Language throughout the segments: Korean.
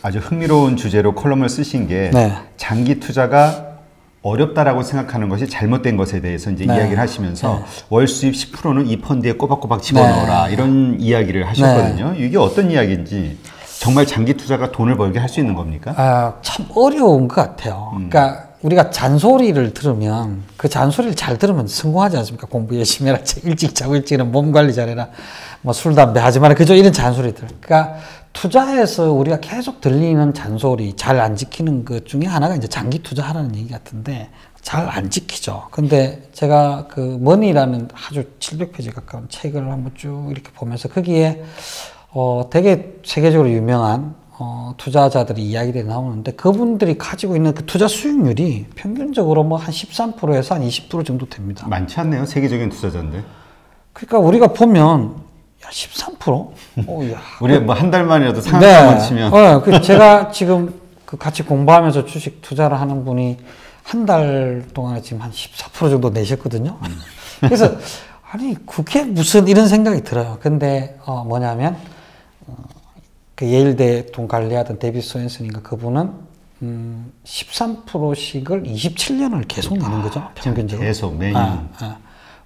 아주 흥미로운 주제로 컬럼을 쓰신 게 네. 장기 투자가 어렵다라고 생각하는 것이 잘못된 것에 대해서 이제 네. 이야기를 하시면서 네. 월 수입 10%는 이 펀드에 꼬박꼬박 집어넣어라 네. 이런 이야기를 하셨거든요. 이게 어떤 이야기인지 정말 장기 투자가 돈을 벌게 할 수 있는 겁니까? 참 어려운 것 같아요. 그러니까 우리가 잔소리를 들으면 그 잔소리를 잘 들으면 성공하지 않습니까? 공부 열심히 해라, 일찍 자고 일찍 일어나, 몸 관리 잘해라, 뭐 술 담배 하지 마라, 그죠? 이런 잔소리들. 그러니까 투자에서 우리가 계속 들리는 잔소리, 잘 안 지키는 것 중에 하나가 이제 장기 투자하라는 얘기 같은데 잘 안 지키죠. 근데 제가 그 머니라는 아주 700페이지 가까운 책을 한번 쭉 이렇게 보면서 거기에 되게 세계적으로 유명한 투자자들이 이야기들이 나오는데 그분들이 가지고 있는 그 투자 수익률이 평균적으로 뭐 한 13%에서 한 20% 정도 됩니다. 많지 않네요. 세계적인 투자자인데. 그러니까 우리가 보면 야 13%? 야. 우리 뭐 한 달 만이라도 상한가만 치면. 그 제가 지금 그 같이 공부하면서 주식 투자를 하는 분이 한 달 동안에 지금 한 14% 정도 내셨거든요. 그래서 아니 그게 무슨 이런 생각이 들어요. 근데 뭐냐면 그 예일대 돈 관리하던 데이비드 소앤슨인가 그분은 13%씩을 27년을 계속 내는 거죠. 평균적으로. 계속 매년.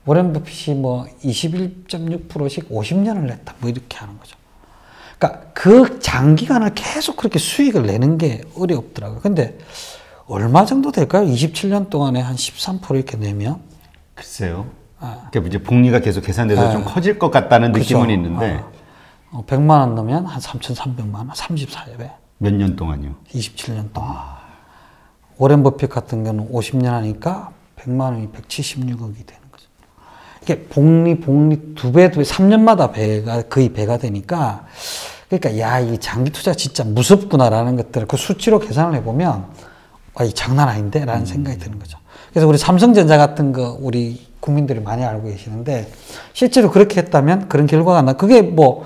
워렌 버핏이 뭐 21.6%씩 50년을 냈다. 뭐 이렇게 하는 거죠. 그러니까 그 장기간을 계속 그렇게 수익을 내는 게 어렵더라고요. 근데 얼마 정도 될까요? 27년 동안에 한 13% 이렇게 내면? 글쎄요. 그러니까 이제 복리가 계속 계산돼서 좀 커질 것 같다는 그렇죠. 느낌은 있는데. 100만 원 넣으면 한 3,300만 원, 34배. 몇 년 동안요? 27년 동안. 워렌 버핏 같은 경우는 50년 하니까 100만 원이 176억이 되는 거죠. 이게 복리 두 배, 3년마다 거의 배가 되니까, 그러니까, 야, 이 장기 투자 진짜 무섭구나라는 것들을 그 수치로 계산을 해보면, 이 장난 아닌데? 라는 생각이 드는 거죠. 그래서 우리 삼성전자 같은 거, 우리 국민들이 많이 알고 계시는데, 실제로 그렇게 했다면 그런 결과가 그게 뭐,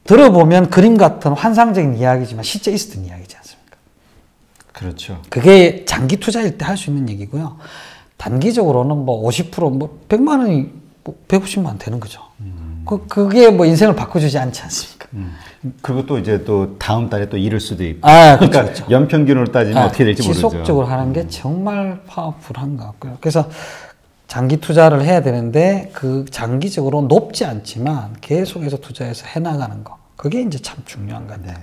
들어보면 그림 같은 환상적인 이야기지만 실제 있었던 이야기지 않습니까? 그렇죠. 그게 장기 투자일 때 할 수 있는 얘기고요. 단기적으로는 뭐 50%, 뭐 100만 원이 뭐 150만 원 되는 거죠. 그게 뭐 인생을 바꿔주지 않지 않습니까? 그리고 또 이제 또 다음 달에 또 잃을 수도 있고. 그렇죠, 그러니까 그렇죠. 연평균으로 따지면 어떻게 될지 모르죠. 지속적으로 하는 게 정말 파워풀한 것 같고요. 그래서 장기 투자를 해야 되는데 그 장기적으로 높지 않지만 계속해서 투자해서 해나가는 거. 그게 이제 참 중요한 것 같아요.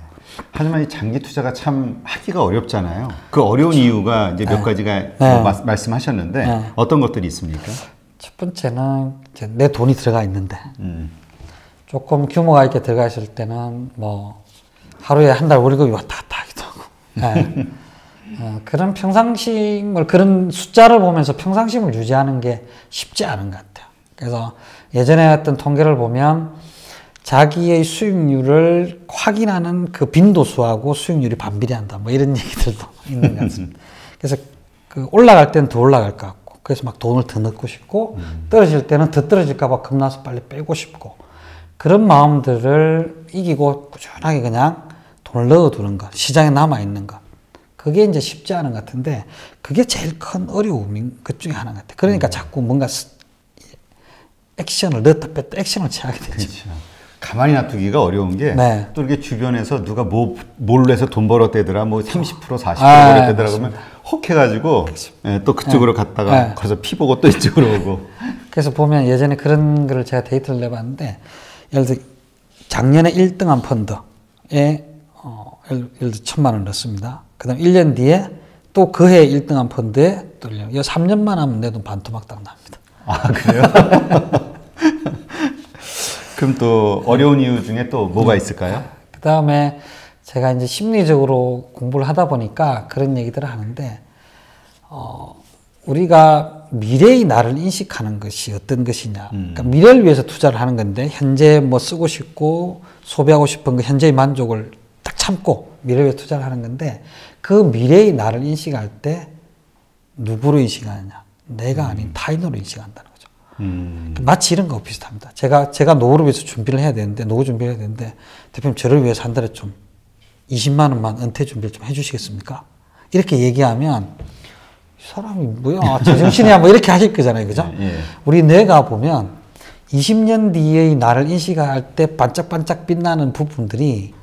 하지만 이 장기 투자가 참 하기가 어렵잖아요. 그 어려운 이유가 이제 몇 가지가 말씀하셨는데 어떤 것들이 있습니까? 첫 번째는 이제 내 돈이 들어가 있는데 조금 규모가 있게 들어가 있을 때는 뭐 하루에 한 달 월급이 왔다 갔다 하기도 하고 그런 평상심을 그런 숫자를 보면서 평상심을 유지하는 게 쉽지 않은 것 같아요. 그래서 예전에 했던 통계를 보면 자기의 수익률을 확인하는 그 빈도수하고 수익률이 반비례한다. 뭐 이런 얘기들도 있는 것 같습니다. 그래서 그 올라갈 때는 더 올라갈 것 같고, 그래서 막 돈을 더 넣고 싶고, 떨어질 때는 더 떨어질까봐 겁나서 빨리 빼고 싶고, 그런 마음들을 이기고 꾸준하게 그냥 돈을 넣어두는 것, 시장에 남아있는 것. 그게 이제 쉽지 않은 것 같은데, 그게 제일 큰 어려움인 것 중에 하나인 것 같아요. 그러니까 자꾸 뭔가 액션을 넣었다 뺐다 액션을 취하게 되죠. 그렇죠. 가만히 놔두기가 어려운 게 또 이렇게 주변에서 누가 뭘로 해서 돈 벌었대더라 뭐 30% 40% 벌었대더라 그러면 혹해가지고 또 그쪽으로 갔다가 거기서 피 보고 또 이쪽으로 오고. 그래서 보면 예전에 그런 거를 제가 데이터를 내봤는데 예를 들어 작년에 1등한 펀드에 예를 들어 1,000만 원 넣습니다. 그 다음 1년 뒤에 또 그 해 1등한 펀드에 또 3년만 하면 내 돈 반토막 딱 납니다. 아 그래요? 그럼 또 어려운 이유 중에 또 뭐가 있을까요? 그 다음에 제가 이제 심리적으로 공부를 하다 보니까 그런 얘기들을 하는데, 우리가 미래의 나를 인식하는 것이 어떤 것이냐. 그러니까 미래를 위해서 투자를 하는 건데, 현재 뭐 쓰고 싶고, 소비하고 싶은 거, 현재의 만족을 딱 참고 미래를 위해 투자를 하는 건데, 그 미래의 나를 인식할 때 누구로 인식하느냐. 내가 아닌 타인으로 인식한다는 거죠. 마치 이런 거 비슷합니다. 제가 노후를 위해서 준비를 해야 되는데, 노후 준비를 해야 되는데, 대표님 저를 위해서 한 달에 좀 20만 원만 은퇴 준비를 좀 해주시겠습니까? 이렇게 얘기하면, 이 사람이 뭐야, 제정신이야, 뭐 이렇게 하실 거잖아요. 그죠? 우리 뇌가 보면 20년 뒤의 나를 인식할 때 반짝반짝 빛나는 부분들이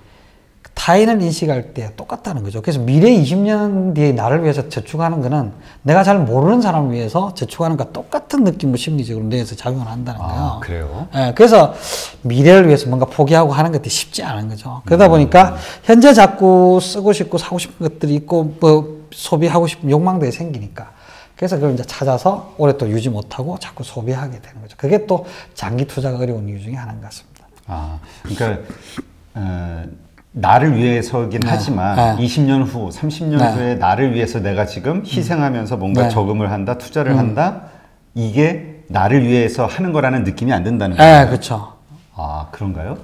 타인을 인식할 때 똑같다는 거죠. 그래서 미래 20년 뒤에 나를 위해서 저축하는 거는 내가 잘 모르는 사람을 위해서 저축하는 것과 똑같은 느낌으로 심리적으로 뇌에서 작용을 한다는 거예요. 아, 그래요? 예, 그래서 미래를 위해서 뭔가 포기하고 하는 것들이 쉽지 않은 거죠. 그러다 보니까 현재 자꾸 쓰고 싶고 사고 싶은 것들이 있고 뭐 소비하고 싶은 욕망들이 생기니까 그래서 그걸 이제 찾아서 오랫동안 유지 못하고 자꾸 소비하게 되는 거죠. 그게 또 장기 투자가 어려운 이유 중에 하나인 것 같습니다. 아, 그러니까 나를 위해서긴 하지만 20년 후, 30년 후에 나를 위해서 내가 지금 희생하면서 뭔가 저금을 한다, 투자를 한다, 이게 나를 위해서 하는 거라는 느낌이 안 든다는 거예요. 네, 그렇죠. 아, 그런가요?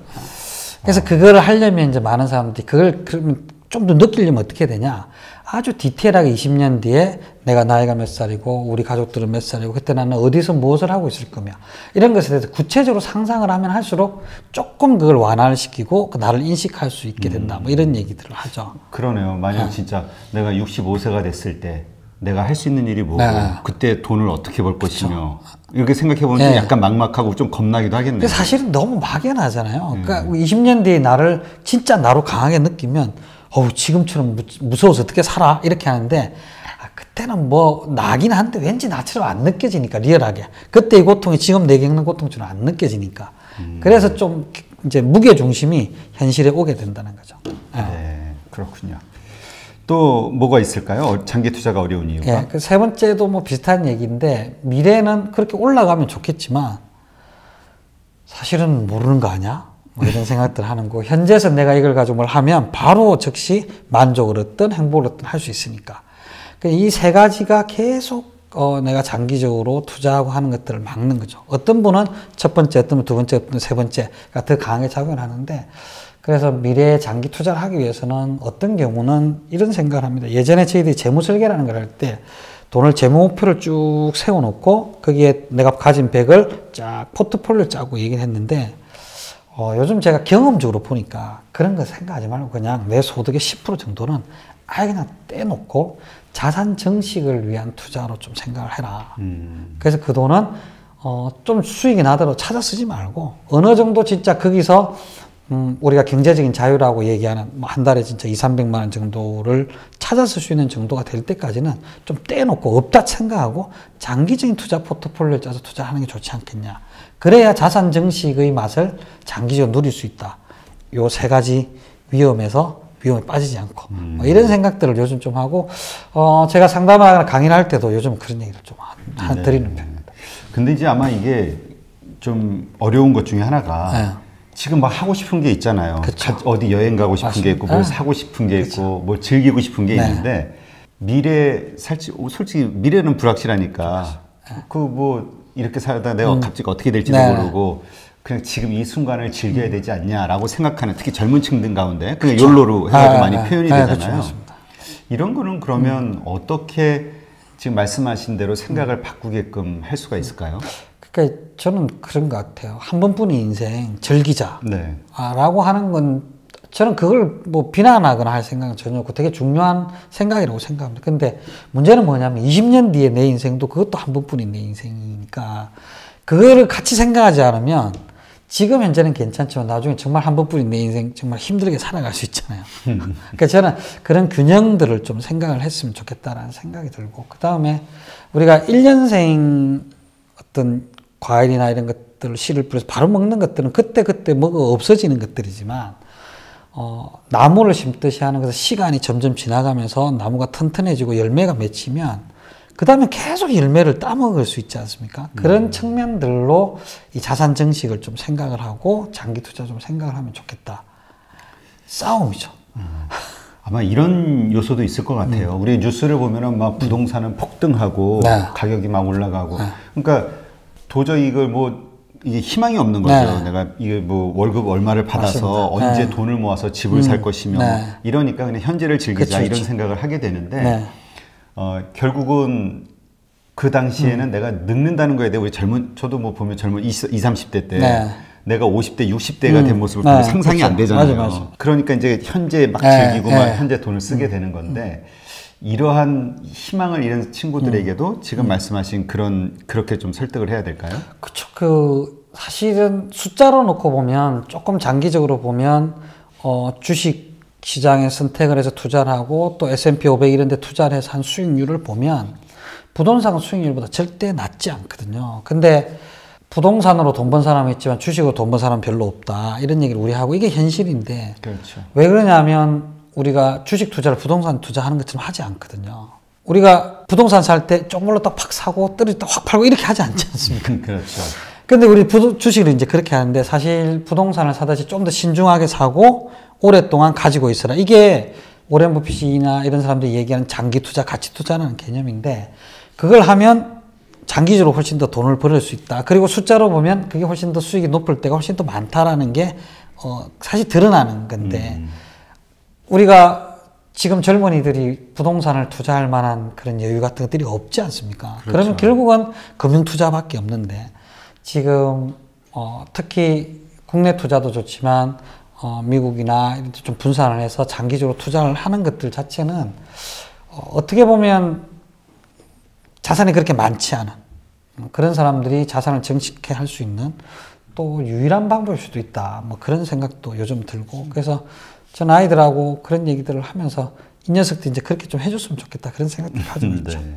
그래서 그거를 하려면 이제 많은 사람들이 그걸 그러면 좀 더 느끼려면 어떻게 되냐? 아주 디테일하게 20년 뒤에 내가 나이가 몇 살이고 우리 가족들은 몇 살이고 그때 나는 어디서 무엇을 하고 있을 거며 이런 것에 대해서 구체적으로 상상을 하면 할수록 조금 그걸 완화를 시키고 나를 인식할 수 있게 된다. 뭐 이런 얘기들을 하죠. 그러네요. 만약 진짜 내가 65세가 됐을 때 내가 할 수 있는 일이 뭐고 그때 돈을 어떻게 벌 것이며 이렇게 생각해 보면 약간 막막하고 좀 겁나기도 하겠네요. 사실은 너무 막연하잖아요. 그러니까 20년 뒤에 나를 진짜 나로 강하게 느끼면 지금처럼 무서워서 어떻게 살아? 이렇게 하는데 그때는 뭐 나긴 한데 왠지 나처럼 안 느껴지니까 리얼하게 그때의 고통이 지금 내게 겪는 고통처럼 안 느껴지니까 그래서 좀 이제 무게 중심이 현실에 오게 된다는 거죠. 네, 그렇군요. 또 뭐가 있을까요? 장기 투자가 어려운 이유가? 그 세 번째도 뭐 비슷한 얘기인데 미래는 그렇게 올라가면 좋겠지만 사실은 모르는 거 아니야? 뭐 이런 생각들 하는 거 현재에서 내가 이걸 가지고 뭘 하면 바로 즉시 만족을 얻든 행복을 얻든 할 수 있으니까 이 세 가지가 계속 내가 장기적으로 투자하고 하는 것들을 막는 거죠. 어떤 분은 첫 번째, 어떤 분은 두 번째, 어떤 분은 세 번째가 더 강하게 작용을 하는데 그래서 미래에 장기 투자를 하기 위해서는 어떤 경우는 이런 생각을 합니다. 예전에 저희들이 재무설계라는 걸 할 때 돈을 재무목표를 쭉 세워놓고 거기에 내가 가진 100을 쫙 포트폴리오를 짜고 얘기를 했는데 요즘 제가 경험적으로 보니까 그런 거 생각하지 말고 그냥 내 소득의 10% 정도는 아예 그냥 떼놓고 자산 정식을 위한 투자로 좀 생각을 해라. 그래서 그 돈은 좀 수익이 나더라도 찾아 쓰지 말고 어느 정도 진짜 거기서 우리가 경제적인 자유라고 얘기하는 한 달에 진짜 200~300만 원 정도를 찾아 쓸 수 있는 정도가 될 때까지는 좀 떼놓고 없다 생각하고 장기적인 투자 포트폴리오를 짜서 투자하는 게 좋지 않겠냐. 그래야 자산 정식의 맛을 장기적으로 누릴 수 있다. 요 세 가지 위험에 빠지지 않고 뭐 이런 생각들을 요즘 좀 하고 제가 상담하거나 강의를 할 때도 요즘 그런 얘기를 좀 드리는 편입니다. 근데 이제 아마 이게 좀 어려운 것 중에 하나가 지금 막 하고 싶은 게 있잖아요. 어디 여행 가고 싶은 게 있고 뭘 사고 싶은 게 있고 뭘 즐기고 싶은 게 있는데 미래 솔직히 미래는 불확실하니까 그 뭐 이렇게 살다 내가 갑자기 어떻게 될지도 모르고 그냥 지금 이 순간을 즐겨야 되지 않냐라고 생각하는 특히 젊은 층들 가운데 그냥 욜로로 해가지고 많이 표현이 되잖아요. 이런 거는 그러면 어떻게 지금 말씀하신 대로 생각을 바꾸게끔 할 수가 있을까요? 그러니까 저는 그런 것 같아요. 한 번뿐인 인생 즐기자 라고 하는 건 저는 그걸 뭐 비난하거나 할 생각은 전혀 없고 되게 중요한 생각이라고 생각합니다. 근데 문제는 뭐냐면 20년 뒤에 내 인생도 그것도 한 번뿐인 내 인생이니까 그거를 같이 생각하지 않으면 지금 현재는 괜찮지만 나중에 정말 한 번뿐인 내 인생 정말 힘들게 살아갈 수 있잖아요. 그러니까 저는 그런 균형들을 좀 생각을 했으면 좋겠다라는 생각이 들고 그 다음에 우리가 1년생 어떤 과일이나 이런 것들을 씨를 뿌려서 바로 먹는 것들은 그때 먹어 없어지는 것들이지만 나무를 심듯이 하는 것은 시간이 점점 지나가면서 나무가 튼튼해지고 열매가 맺히면 그 다음에 계속 열매를 따먹을 수 있지 않습니까? 그런 측면들로 이 자산 정식을 좀 생각을 하고 장기 투자 좀 생각을 하면 좋겠다. 싸움이죠. 아마 이런 요소도 있을 것 같아요. 우리 뉴스를 보면은 막 부동산은 폭등하고 가격이 막 올라가고 그러니까 도저히 이걸 뭐 이게 희망이 없는 거죠. 내가 이게 뭐 월급 얼마를 받아서 언제 돈을 모아서 집을 살 것이며 이러니까 그냥 현재를 즐기자 이런 생각을 하게 되는데 결국은 그 당시에는 내가 늙는다는 거에 대해 우리 저도 뭐 보면 젊은 20, 30대 때 내가 50대, 60대가 된 모습을 보면 상상이 안 되잖아요. 맞아. 그러니까 이제 현재 막 즐기고 막 현재 돈을 쓰게 되는 건데 이러한 희망을 잃은 친구들에게도 지금 말씀하신 그렇게 좀 설득을 해야 될까요? 그렇죠. 사실은 숫자로 놓고 보면 조금 장기적으로 보면 주식 시장에 선택을 해서 투자를 하고 또 S&P 500 이런 데 투자를 해서 한 수익률을 보면 부동산 수익률보다 절대 낮지 않거든요. 근데 부동산으로 돈 번 사람이 있지만 주식으로 돈 번 사람은 별로 없다. 이런 얘기를 우리 하고 이게 현실인데 그렇죠. 왜 그러냐면 우리가 주식 투자를 부동산 투자하는 것처럼 하지 않거든요. 우리가 부동산 살 때 조금 올랐다 팍 사고 떨어졌다 확 팔고 이렇게 하지 않지 않습니까? 그렇죠. 근데 우리 주식을 이제 그렇게 하는데 사실 부동산을 사듯이 좀 더 신중하게 사고 오랫동안 가지고 있어라. 이게 오렌 버핏이나 이런 사람들이 얘기하는 장기 투자, 가치 투자라는 개념인데 그걸 하면 장기적으로 훨씬 더 돈을 벌을 수 있다. 그리고 숫자로 보면 그게 훨씬 더 수익이 높을 때가 훨씬 더 많다라는 게 사실 드러나는 건데 우리가 지금 젊은이들이 부동산을 투자할 만한 그런 여유 같은 것들이 없지 않습니까? 그렇죠. 그러면 결국은 금융 투자밖에 없는데 지금 특히 국내 투자도 좋지만 미국이나 이런 데 좀 분산을 해서 장기적으로 투자를 하는 것들 자체는 어떻게 보면 자산이 그렇게 많지 않은 그런 사람들이 자산을 정식해 할 수 있는 또 유일한 방법일 수도 있다. 뭐 그런 생각도 요즘 들고 그래서 전 아이들하고 그런 얘기들을 하면서 이 녀석도 이제 그렇게 좀 해줬으면 좋겠다 그런 생각도 가지고 있죠. 네.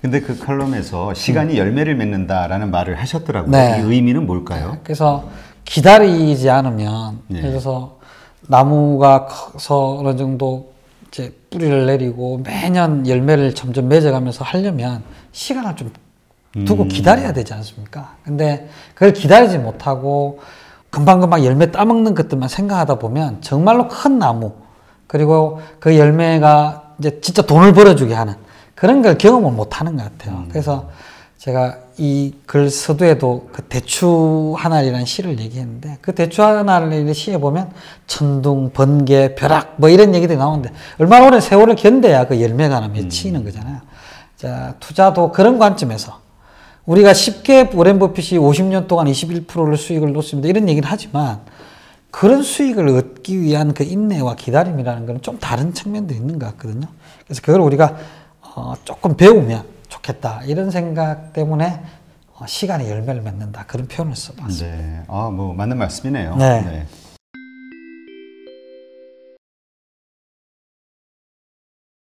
근데 그 칼럼에서 시간이 열매를 맺는다라는 말을 하셨더라고요. 네. 이 의미는 뭘까요? 네. 그래서 기다리지 않으면 네. 예를 들어서 나무가 커서 어느 정도 이제 뿌리를 내리고 매년 열매를 점점 맺어가면서 하려면 시간을 좀 두고 기다려야 되지 않습니까? 근데 그걸 기다리지 못하고 금방금방 열매 따먹는 것들만 생각하다 보면 정말로 큰 나무 그리고 그 열매가 이제 진짜 돈을 벌어주게 하는 그런 걸 경험을 못 하는 것 같아요. 그래서 제가 이 글 서두에도 그 대추 하나리라는 시를 얘기했는데 그 대추 하나리라는 시에 보면 천둥, 번개, 벼락 뭐 이런 얘기들이 나오는데 얼마나 오랜 세월을 견뎌야 그 열매가 하나 맺히는 거잖아요. 자, 투자도 그런 관점에서 우리가 쉽게 오렌 버핏이 50년 동안 21%를 수익을 놓습니다. 이런 얘기를 하지만 그런 수익을 얻기 위한 그 인내와 기다림이라는 건 좀 다른 측면도 있는 것 같거든요. 그래서 그걸 우리가 조금 배우면 좋겠다. 이런 생각 때문에 시간이 열매를 맺는다. 그런 표현을 써봤습니다. 네. 뭐 맞는 말씀이네요. 네. 네.